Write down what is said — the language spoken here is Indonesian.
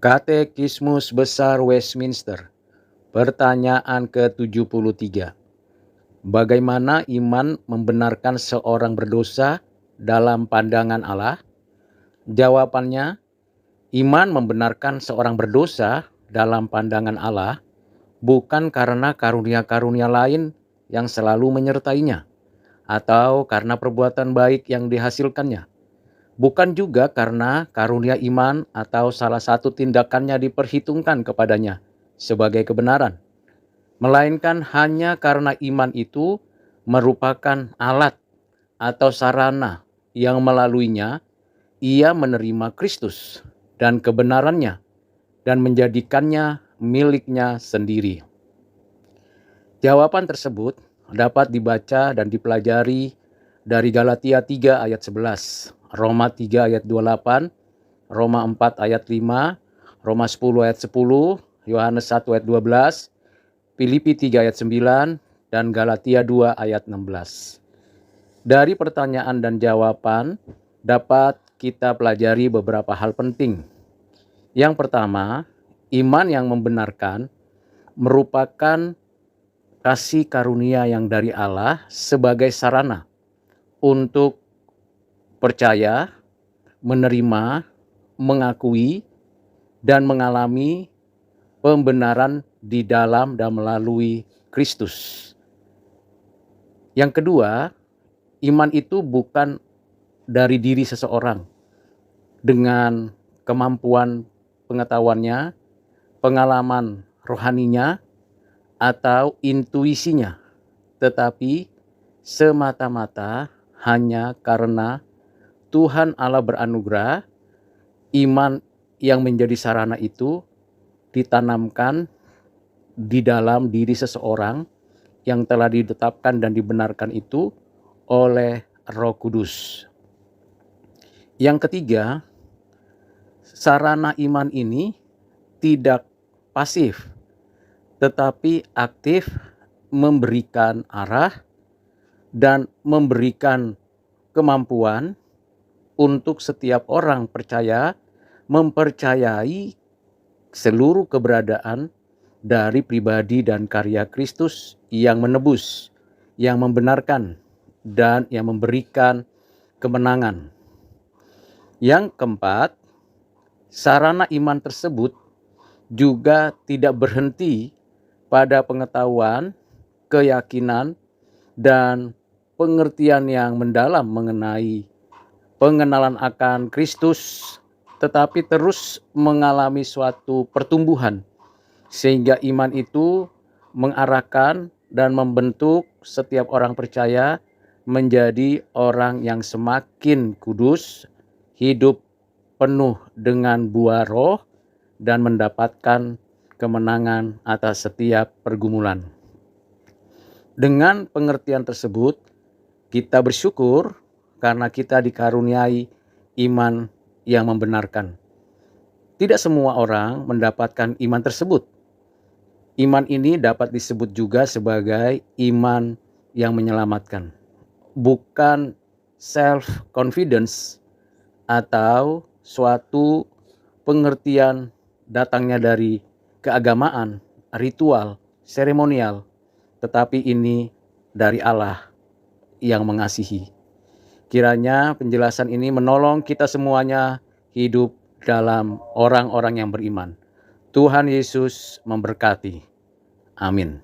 Katekismus Besar Westminster. Pertanyaan ke-73. Bagaimana iman membenarkan seorang berdosa dalam pandangan Allah? Jawabannya, iman membenarkan seorang berdosa dalam pandangan Allah bukan karena karunia-karunia lain yang selalu menyertainya, atau karena perbuatan baik yang dihasilkannya. Bukan juga karena karunia iman atau salah satu tindakannya diperhitungkan kepadanya sebagai kebenaran, melainkan hanya karena iman itu merupakan alat atau sarana yang melaluinya ia menerima Kristus dan kebenarannya dan menjadikannya miliknya sendiri. Jawaban tersebut dapat dibaca dan dipelajari dari Galatia 3 ayat 11, Roma 3 ayat 28, Roma 4 ayat 5, Roma 10 ayat 10, Yohanes 1 ayat 12, Filipi 3 ayat 9, dan Galatia 2 ayat 16. Dari pertanyaan dan jawaban dapat kita pelajari beberapa hal penting. Yang pertama, iman yang membenarkan merupakan kasih karunia yang dari Allah sebagai sarana untuk percaya, menerima, mengakui, dan mengalami pembenaran di dalam dan melalui Kristus. Yang kedua, iman itu bukan dari diri seseorang dengan kemampuan pengetahuannya, pengalaman rohaninya, atau intuisinya, tetapi semata-mata hanya karena Tuhan Allah beranugerah iman yang menjadi sarana itu ditanamkan di dalam diri seseorang yang telah ditetapkan dan dibenarkan itu oleh Roh Kudus. Yang ketiga, sarana iman ini tidak pasif, tetapi aktif memberikan arah dan memberikan kemampuan untuk setiap orang percaya mempercayai seluruh keberadaan dari pribadi dan karya Kristus yang menebus, yang membenarkan, dan yang memberikan kemenangan. Yang keempat, sarana iman tersebut juga tidak berhenti pada pengetahuan, keyakinan, dan pengertian yang mendalam mengenai pengenalan akan Kristus, tetapi terus mengalami suatu pertumbuhan sehingga iman itu mengarahkan dan membentuk setiap orang percaya menjadi orang yang semakin kudus, hidup penuh dengan buah roh, dan mendapatkan kemenangan atas setiap pergumulan. Dengan pengertian tersebut, kita bersyukur karena kita dikaruniai iman yang membenarkan. Tidak semua orang mendapatkan iman tersebut. Iman ini dapat disebut juga sebagai iman yang menyelamatkan. Bukan self-confidence atau suatu pengertian datangnya dari keagamaan, ritual, seremonial, tetapi ini dari Allah yang mengasihi. Kiranya penjelasan ini menolong kita semuanya hidup dalam orang-orang yang beriman. Tuhan Yesus memberkati. Amin.